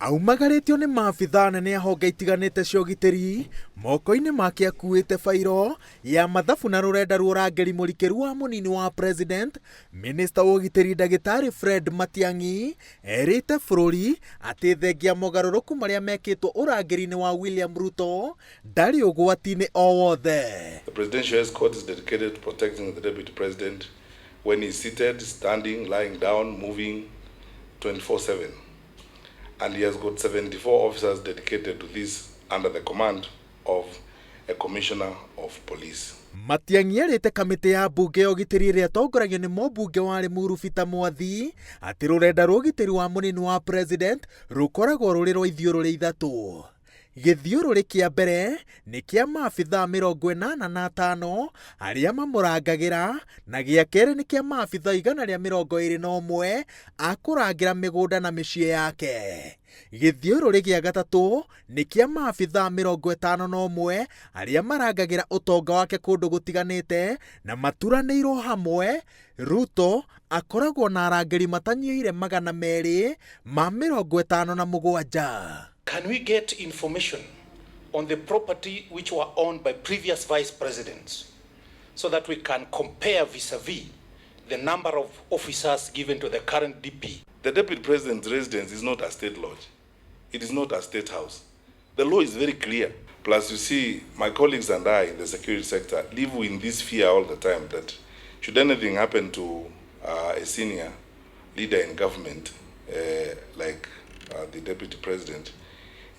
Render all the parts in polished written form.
Aumagaritio nĩ maabithaa nene a honge itiganĩte cia ũgitĩri moko-inĩ make akuĩte bairo ya mathabu na rũrenda rwa ũrangĩri mũrikĩru wa mũnini wa president. Minista wa ũgitĩri Ndagĩtarĩ Fred Matiang'I erĩte bũrũri atĩ thengia mogarũrũku marĩa mekĩtwo ũrangĩri-inĩ wa William Ruto ndarĩ ũgwati-inĩ o wothe. The presidential escort is dedicated to protecting the deputy president when he's seated, standing, lying down, moving 24/7. And he has got 74 officers dedicated to this under the command of a commissioner of police. Matiang'I erĩte kamĩtĩ ya mbunge ya ũgitĩri ĩrĩa ĩtongoragio nĩ mũmbunge wa Limuru Peter Mwathi atĩ rũrenda rwa ũgitĩri wa mũnini wa president rũkoragwo rũrĩ rwa ithiũrũrĩ ithatũ. Gĩthiũrũrĩ kĩa mbere nĩ kĩa maabithaa 85 arĩa mamũrangagĩra, na gĩa kerĩ nĩ kĩa maabithaa 121 a kũrangĩra mĩgũnda na mĩciĩ yake. Gĩthiũrũrĩ gĩa gatatũ nĩ kĩa maabithaa 51 arĩa marangagĩra ũtonga wake kũndũ gũtiganĩte na maturanĩirwo hamwe. Ruto akoragwo na arangĩri matanyihĩire 257. Can we get information on the property which were owned by previous vice presidents so that we can compare vis-a-vis the number of officers given to the current DP? The deputy president's residence is not a state lodge. It is not a state house. The law is very clear. Plus, you see, my colleagues and I in the security sector live in this fear all the time that should anything happen to a senior leader in government, like the deputy president,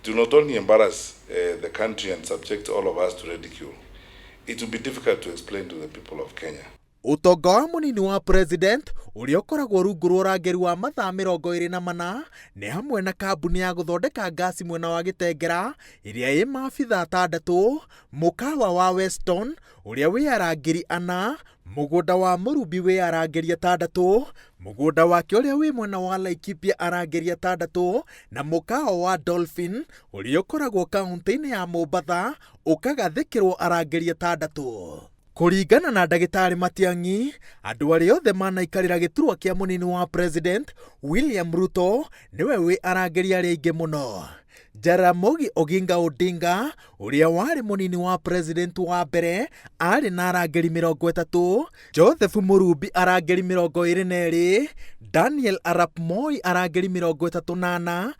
it will not only embarrass the country and subject all of us to ridicule, it will be difficult to explain to the people of Kenya. Ũtonga wa mũnini wa president ũrĩa ũkoragwo rungu rwa ũrangĩri wa mathaa 24 nĩ hamwe na kambuni ya gũthondeka ngasi mwena wa Gĩtengera ĩrĩa ĩ maabithaa 6, mũkawa wa Weston ũrĩa wĩ arangĩri 4, mũgũnda wa Mũrubi wĩ arangĩri 6, mũgũnda wake ũrĩa wĩ mwena wa Laikipia arangĩri 6, na mũkawa wa Dolphin ũrĩa ũkoragwo kaunti-inĩ ya Mombatha ũkagathĩkĩrwo arangĩri 6. Kũringana na Ndagĩtarĩ Matiang'I, andũ arĩa othe manaikarĩra gĩturwa kĩa mũnini wa president William Ruto nĩwe wĩ arangĩri arĩa aingĩ mũno. Jaramogi Oginga Odinga ũrĩa warĩ mũnini wa president wa mbere arĩ na arangĩri 30, Joseph Mũrubi arangĩri 22, Daniel Arap Moi arangĩri 38,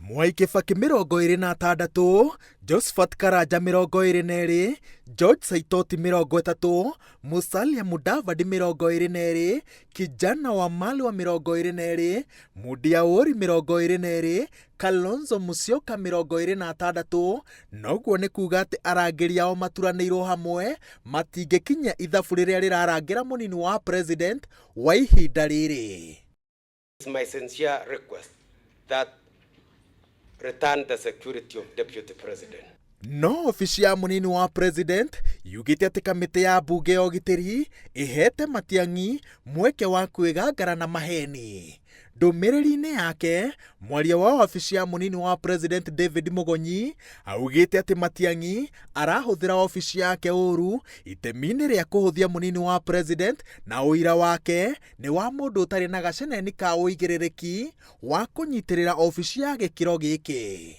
Mwai Kibaki 26, Josephat Karanja 22, George Saitoti 30, Musalia Mudavadi 22, Kijana Wamalwa 22, Mudia Ori 22, Kalonzo Musyoka 26, noguo nĩ kuuga atĩ arangĩri ao maturanĩirwo hamwe matingĩkinya ithabu rĩrĩa rĩrarangĩra mũnini wa president wa ihinda rĩrĩ. It's my sincere request that return the security of deputy president. No ofisi ya mũnini wa president yugĩte atĩ kamĩtĩ ya mbunge ya ũgitĩri ĩhete Matiang'I mweke wa kwĩgangara na maheni. Ndũmĩrĩri-inĩ yake, mwaria wa ofisi ya mũnini wa president David Mugonyi augĩte atĩ Matiang'I arahũthĩra ofisi yake ũru itemi-inĩ rĩa kũhũthia mũnini wa president, na ũira wake nĩ wa mũndũ ũtarĩ na gaceneni ka ũigĩrĩrĩki wa kũnyitĩrĩra ofisi ya gĩkĩro gĩkĩ.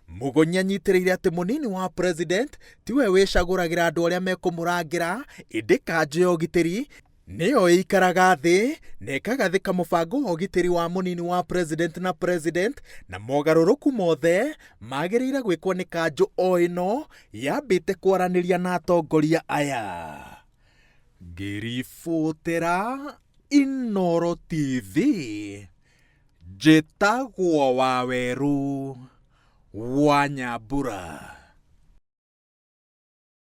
Mugonyi anyitĩrĩire atĩ mũnini wa president tiwe wĩcagũragĩra andũ arĩa mekũmũrangĩra, ĩndĩ kanjũ ya ũgitĩri nĩyo ĩikaraga thĩ na ĩkagathĩka mũbango wa ũgitĩri wa mũnini wa president na president, na mogarũrũku mothe magĩrĩire gwĩkwo nĩ kanjũ o ĩno yambĩte kwaranĩria na atongoria aya. Ngĩribotera Inooro TV, njĩtagwo Waweru wa Nyambura.